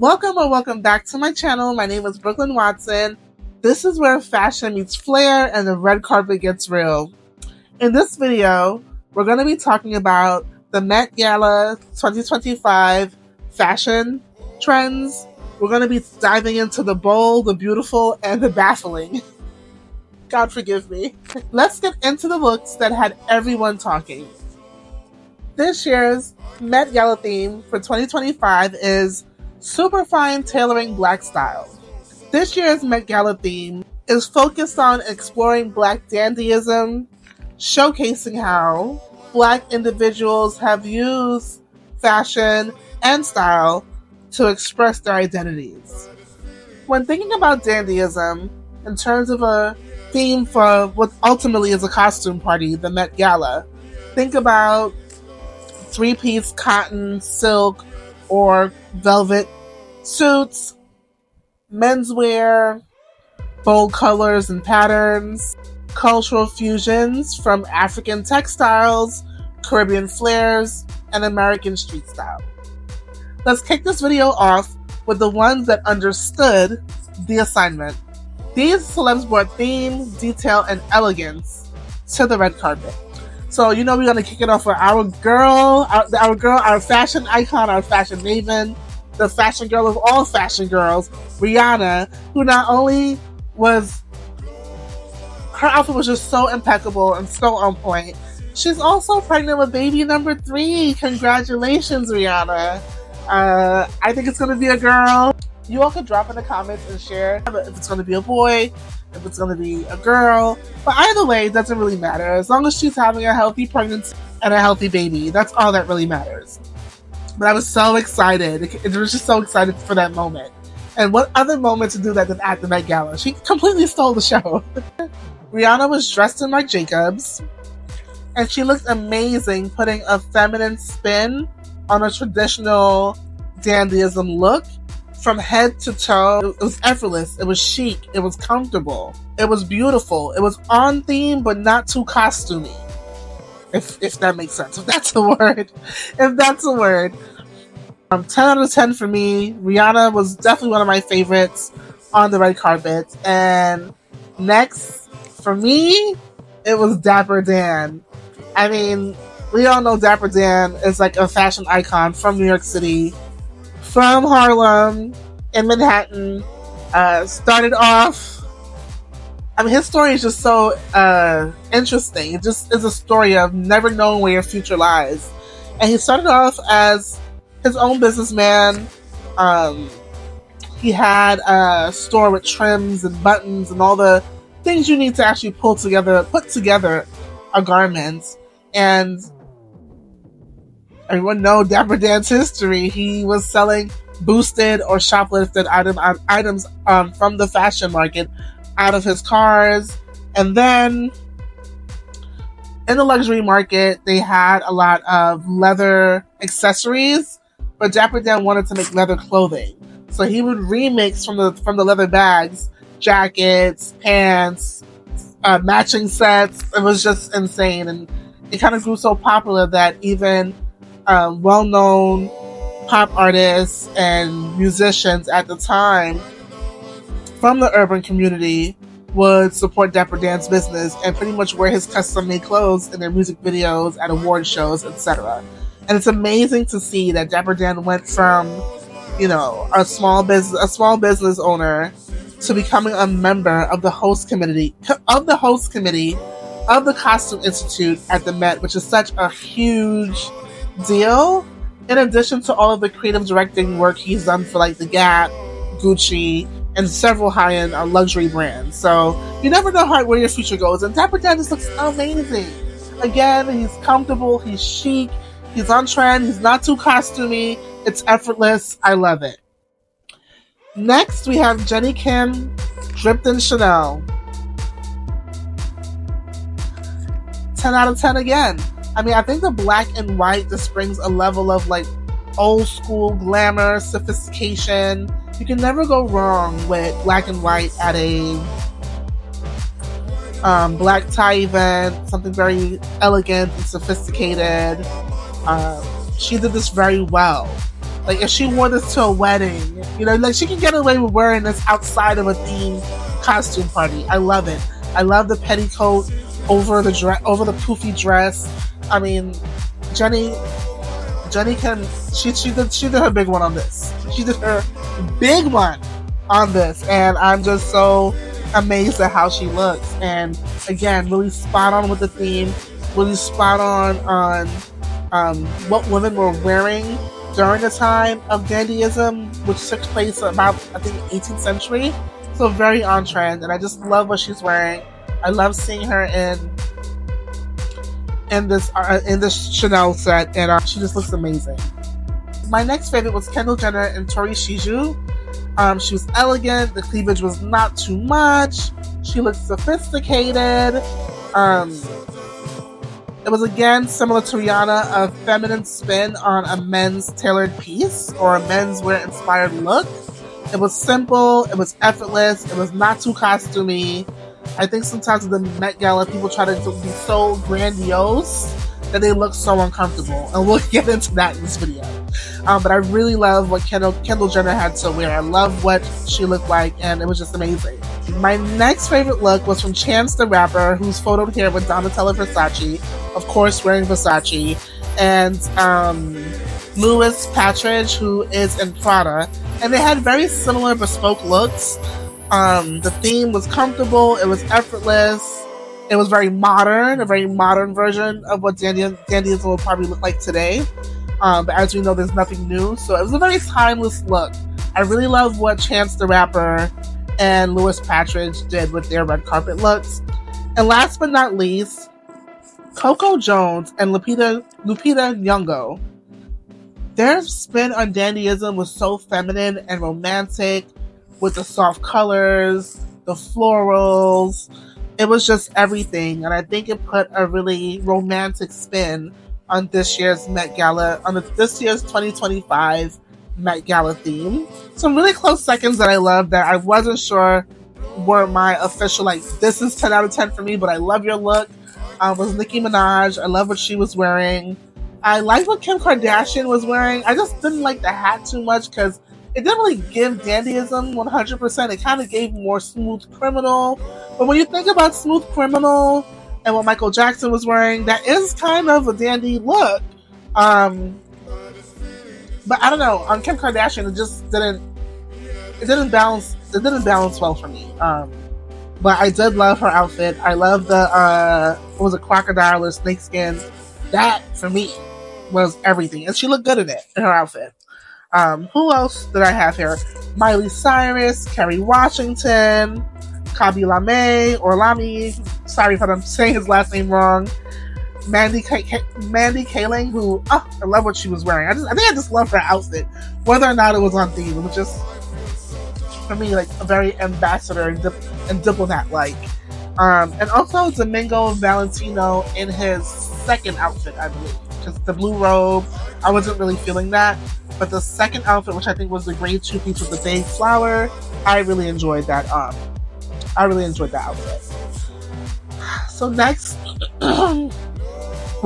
Welcome or welcome back to my channel. My name is Brooklyn Watson. This is where fashion meets flair and the red carpet gets real. In this video, we're going to be talking about the Met Gala 2025 fashion trends. We're going to be diving into the bold, the beautiful, and the baffling. God forgive me. Let's get into the looks that had everyone talking. This year's Met Gala theme for 2025 is Superfine Tailoring Black Style. This year's Met Gala theme is focused on exploring Black dandyism, showcasing how Black individuals have used fashion and style to express their identities. When thinking about dandyism, in terms of a theme for what ultimately is a costume party, the Met Gala, think about three-piece cotton, silk, or velvet suits, menswear, bold colors and patterns, cultural fusions from African textiles, Caribbean flairs, and American street style. Let's kick this video off with the ones that understood the assignment. These celebs brought theme, detail, and elegance to the red carpet. So, we're going to kick it off with our girl, our fashion icon, our fashion maven, the fashion girl of all fashion girls, Rihanna, who not only was, her outfit was just so impeccable and so on point, she's also pregnant with baby number 3. Congratulations, Rihanna. I think it's going to be a girl. You all can drop in the comments and share if it's going to be a boy, if it's going to be a girl. But either way, it doesn't really matter. As long as she's having a healthy pregnancy and a healthy baby, that's all that really matters. But I was so excited. It was just so excited for that moment. And what other moment to do that than at the Met Gala? She completely stole the show. Rihanna was dressed in Marc Jacobs, and she looked amazing, putting a feminine spin on a traditional dandyism look. From head to toe, it was effortless, it was chic, it was comfortable, it was beautiful, it was on theme but not too costumey. If that makes sense, if that's a word. 10 out of 10 for me. Rihanna was definitely one of my favorites on the red carpet. And next, for me, it was Dapper Dan. I mean, we all know Dapper Dan is like a fashion icon from New York City, from Harlem, in Manhattan. Started off, his story is just so interesting. It just is a story of never knowing where your future lies. And he started off as his own businessman. He had a store with trims and buttons and all the things you need to actually put together a garment. And everyone knows Dapper Dan's history. He was selling boosted or shoplifted items from the fashion market out of his cars. And then in the luxury market, they had a lot of leather accessories, but Dapper Dan wanted to make leather clothing. So he would remix from the leather bags, jackets, pants, matching sets. It was just insane. And it kind of grew so popular that even well-known pop artists and musicians at the time from the urban community would support Dapper Dan's business and pretty much wear his custom-made clothes in their music videos, at award shows, etc. And it's amazing to see that Dapper Dan went from, a small business owner to becoming a member of the host committee of the Costume Institute at the Met, which is such a huge deal, in addition to all of the creative directing work he's done for like the Gap, Gucci, and several high-end luxury brands. So you never know where your future goes, and Dapper Dan just looks amazing. Again, he's comfortable, he's chic, he's on trend, he's not too costumey, it's effortless. I love it. Next, we have Jenny Kim, dripped in Chanel. 10 out of 10 again. I think the black and white just brings a level of like old school glamour, sophistication. You can never go wrong with black and white at a black tie event, something very elegant and sophisticated. She did this very well. Like if she wore this to a wedding, you know, like she can get away with wearing this outside of a themed costume party. I love it. I love the petticoat over the dress, over the poofy dress. I mean, Jenny can she did her big one on this. She did her big one on this, and I'm just so amazed at how she looks. And again, really spot on with the theme, really spot on what women were wearing during the time of dandyism, which took place about, I think, 18th century. So very on trend, and I just love what she's wearing. I love seeing her in this Chanel set, and she just looks amazing. My next favorite was Kendall Jenner and Tori Shiju. She was elegant. The cleavage was not too much. She looked sophisticated. It was again similar to Rihanna, a feminine spin on a men's tailored piece or a menswear inspired look. It was simple. It was effortless. It was not too costumey. I think sometimes with the Met Gala, people try to be so grandiose that they look so uncomfortable, and we'll get into that in this video. But I really love what Kendall Jenner had to wear. I love what she looked like, and it was just amazing. My next favorite look was from Chance the Rapper, who's photoed here with Donatella Versace, of course wearing Versace, and Louis Patridge, who is in Prada, and they had very similar bespoke looks. The theme was comfortable, it was effortless, it was very modern, a very modern version of what dandyism will probably look like today. But as we know, there's nothing new, so it was a very timeless look. I really love what Chance the Rapper and Louis Patridge did with their red carpet looks. And last but not least, Coco Jones and Lupita Nyongo. Their spin on dandyism was so feminine and romantic, with the soft colors, the florals. It was just everything, and I think it put a really romantic spin on this year's Met Gala, on this year's 2025 Met Gala theme. Some really close seconds that I love that I wasn't sure were my official, like, this is 10 out of 10 for me, but I love your look, was Nicki Minaj. I love what she was wearing. I liked what Kim Kardashian was wearing. I just didn't like the hat too much because it didn't really give dandyism 100%. It kind of gave more Smooth Criminal. But when you think about Smooth Criminal and what Michael Jackson was wearing, that is kind of a dandy look. But I don't know. On Kim Kardashian, it just didn't balance well for me. But I did love her outfit. I love the what was it, crocodile or snakeskin. That for me was everything, and she looked good in it, in her outfit. Who else did I have here? Miley Cyrus, Kerry Washington, Kabi Lame, or Lamy. Sorry if I'm saying his last name wrong. Mandy Kaling, who, I love what she was wearing. I think I just love her outfit, whether or not it was on theme. It was just, for me, like a very ambassador and diplomat-like. And also Domingo Valentino in his second outfit, I believe. Because the blue robe, I wasn't really feeling that. But the second outfit, which I think was the grade 2 piece with the fake flower, I really enjoyed that. I really enjoyed that outfit. So next, we're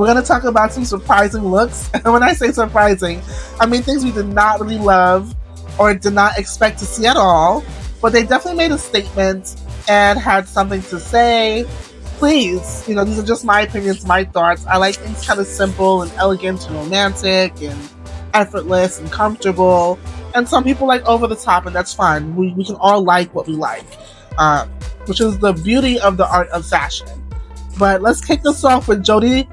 going to talk about some surprising looks. And when I say surprising, I mean things we did not really love or did not expect to see at all. But they definitely made a statement and had something to say. Please, these are just my opinions, my thoughts. I like things kind of simple and elegant and romantic and effortless and comfortable. And some people like over the top, and that's fine. We can all like what we like, which is the beauty of the art of fashion. But let's kick this off with Jodie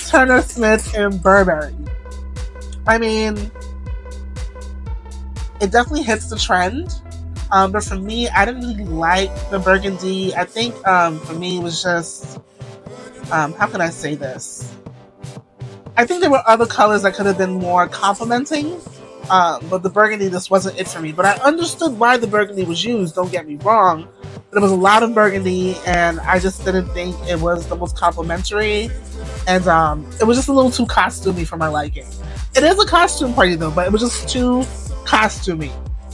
Turner-Smith in Burberry. I mean, it definitely hits the trend. But for me, I didn't really like the burgundy. I think for me it was just, how can I say this? I think there were other colors that could have been more complimenting, but the burgundy just wasn't it for me. But I understood why the burgundy was used, don't get me wrong. But it was a lot of burgundy, and I just didn't think it was the most complimentary. And it was just a little too costumey for my liking. It is a costume party though, but it was just too costumey.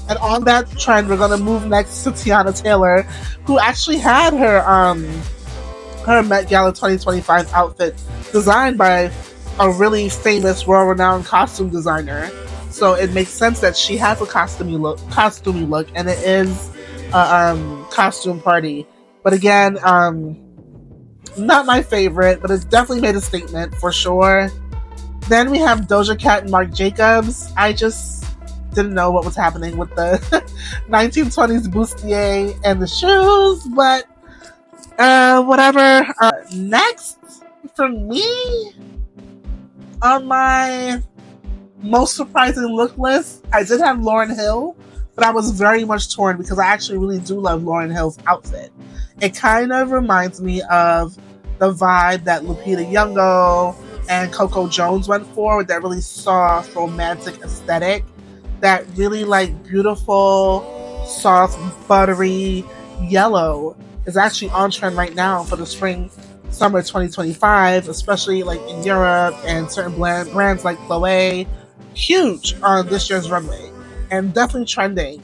And on that trend, we're going to move next to Tiana Taylor, who actually had her Met Gala 2025 outfit designed by a really famous, world-renowned costume designer. So it makes sense that she has a costumey look, and it is a costume party. But again, not my favorite, but it's definitely made a statement for sure. Then we have Doja Cat and Marc Jacobs. I just didn't know what was happening with the 1920s bustier and the shoes, but whatever. Next, for me, on my most surprising look list, I did have Lauryn Hill, but I was very much torn because I actually really do love Lauryn Hill's outfit. It kind of reminds me of the vibe that Lupita Nyongo and Coco Jones went for, with that really soft, romantic aesthetic. That really like beautiful, soft, buttery yellow is actually on trend right now for the spring summer 2025, especially like in Europe and certain brands like Chloe, huge on this year's runway and definitely trending.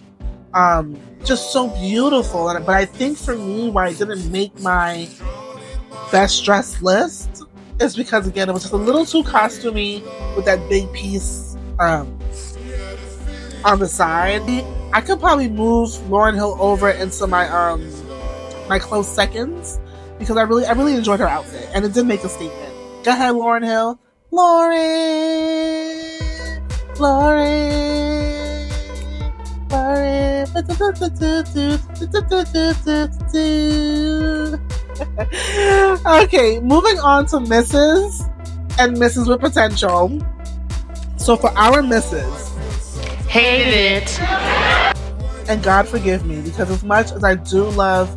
Just so beautiful. But I think for me, why I didn't make my best dressed list is because, again, it was just a little too costumey with that big piece on the side. I could probably move Lauryn Hill over into my my close seconds because I really enjoyed her outfit and it did make a statement. Go ahead, Lauryn Hill. Okay, moving on to Mrs. and Mrs. with Potential. So for our Mrs. Hate it. And God forgive me, because as much as I do love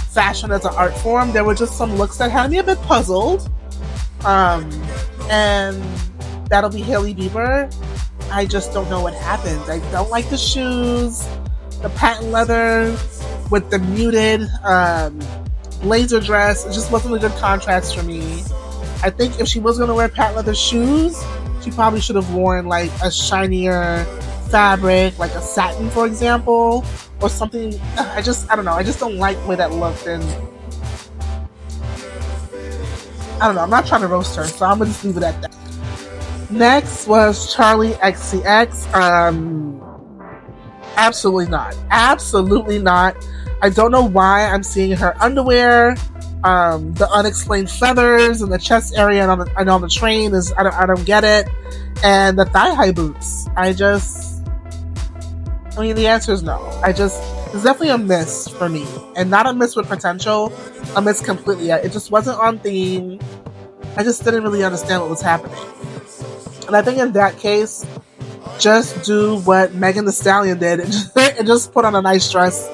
fashion as an art form, there were just some looks that had me a bit puzzled. And that'll be Hailey Bieber. I just don't know what happened. I don't like the shoes, the patent leather with the muted blazer dress. It just wasn't a good contrast for me. I think if she was going to wear patent leather shoes, she probably should have worn like a shinier fabric, like a satin, for example, or something. I don't know. I just don't like the way that looked, and I don't know. I'm not trying to roast her, so I'm gonna just leave it at that. Next was Charlie XCX. Absolutely not. Absolutely not. I don't know why I'm seeing her underwear, the unexplained feathers in the chest area and on the train is I don't get it, and the thigh high boots. I mean, the answer is no. It's definitely a miss for me, and not a miss with potential, a miss completely. It just wasn't on theme. I just didn't really understand what was happening. And I think in that case, just do what Megan Thee Stallion did and just put on a nice dress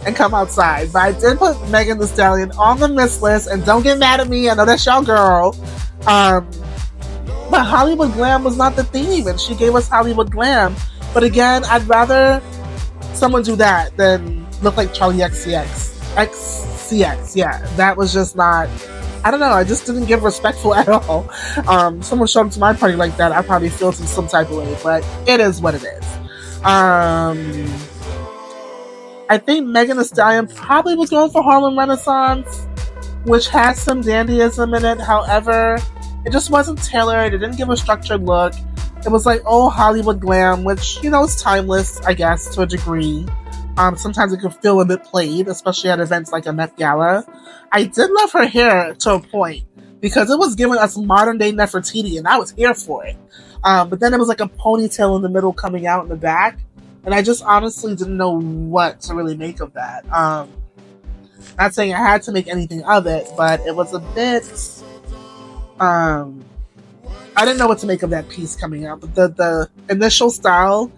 and come outside. But I did put Megan Thee Stallion on the miss list, and don't get mad at me. I know that's your girl. But Hollywood Glam was not the theme, and she gave us Hollywood Glam. But again, I'd rather someone do that than look like Charlie XCX. XCX, yeah. That was just not... I don't know, I just didn't give respectful at all. Someone showed up to my party like that, I probably feel some type of way, but it is what it is. I think Megan Thee Stallion probably was going for Harlem Renaissance, which has some dandyism in it. However, it just wasn't tailored. It didn't give a structured look. It was like, oh, Hollywood Glam, which, is timeless, I guess, to a degree. Sometimes it could feel a bit played, especially at events like a MET Gala. I did love her hair to a point, because it was giving us modern day Nefertiti, and I was here for it. But then it was like a ponytail in the middle coming out in the back, and I just honestly didn't know what to really make of that. Not saying I had to make anything of it, but it was a bit... I didn't know what to make of that piece coming out, but the initial hairstyle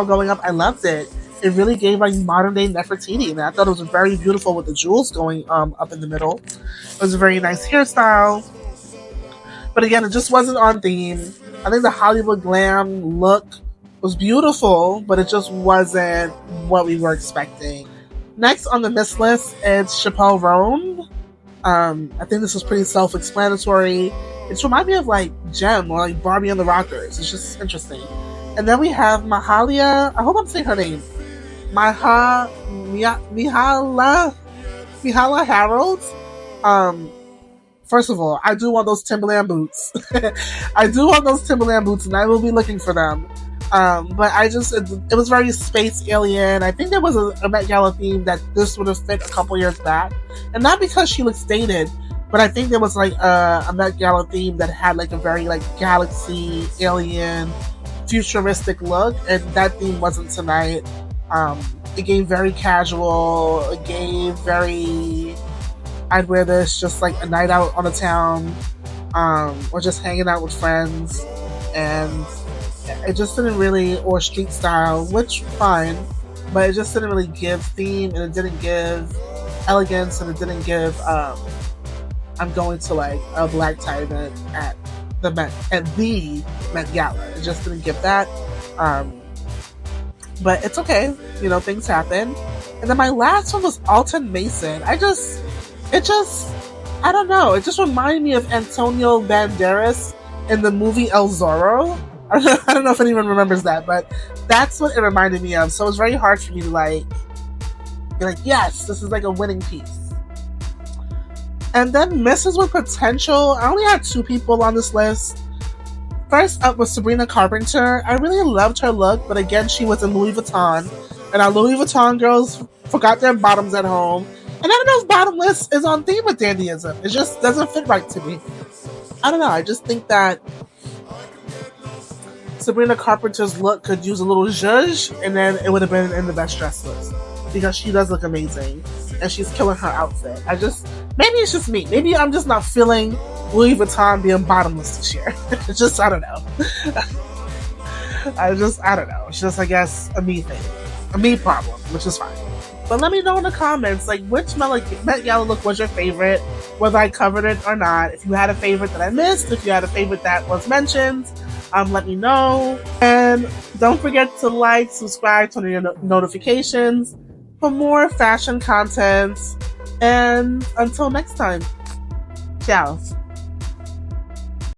going up, I loved it. It really gave like modern day Nefertiti, and I thought it was very beautiful with the jewels going up in the middle. It was a very nice hairstyle, but again, it just wasn't on theme. I think the Hollywood Glam look was beautiful, but it just wasn't what we were expecting. Next on the miss list is Chappelle Roan. I think this was pretty self-explanatory. It reminded me of like Gem or like Barbie and the Rockers. It's just interesting. And then we have Mahalia. I hope I'm saying her name. Mihala Harold. First of all, I do want those Timberland boots. I do want those Timberland boots, and I will be looking for them. But it was very space alien. I think there was a Met Gala theme that this would have fit a couple years back, and not because she looks dated, but I think there was like a Met Gala theme that had like a very like galaxy alien futuristic look, and that theme wasn't tonight. It gave very casual. It gave very. I'd wear this just like a night out on the town, or just hanging out with friends, and it just didn't really, or street style, which fine, but it just didn't really give theme, and it didn't give elegance, and it didn't give I'm going to like a black tie event at the Met Gala. It just didn't give that. But it's okay, things happen. And then my last one was Alton Mason. I don't know. It just reminded me of Antonio Banderas in the movie El Zorro. I don't know if anyone remembers that, but that's what it reminded me of. So it was very hard for me to be like, yes, this is like a winning piece. And then Misses with Potential. I only had 2 people on this list. First up was Sabrina Carpenter. I really loved her look, but again, she was in Louis Vuitton. And our Louis Vuitton girls forgot their bottoms at home. And I don't know if bottomless is on theme with dandyism. It just doesn't fit right to me. I don't know. I just think that Sabrina Carpenter's look could use a little zhuzh, and then it would have been in the best dress list. Because she does look amazing. And she's killing her outfit. Maybe it's just me. Maybe I'm just not feeling Louis Vuitton being bottomless this year. It's just, I don't know. I don't know. It's just, I guess, a me thing. A me problem, which is fine. But let me know in the comments, which Met Gala look was your favorite, whether I covered it or not. If you had a favorite that I missed, if you had a favorite that was mentioned, let me know. And don't forget to like, subscribe, turn on your notifications for more fashion content. And until next time, ciao.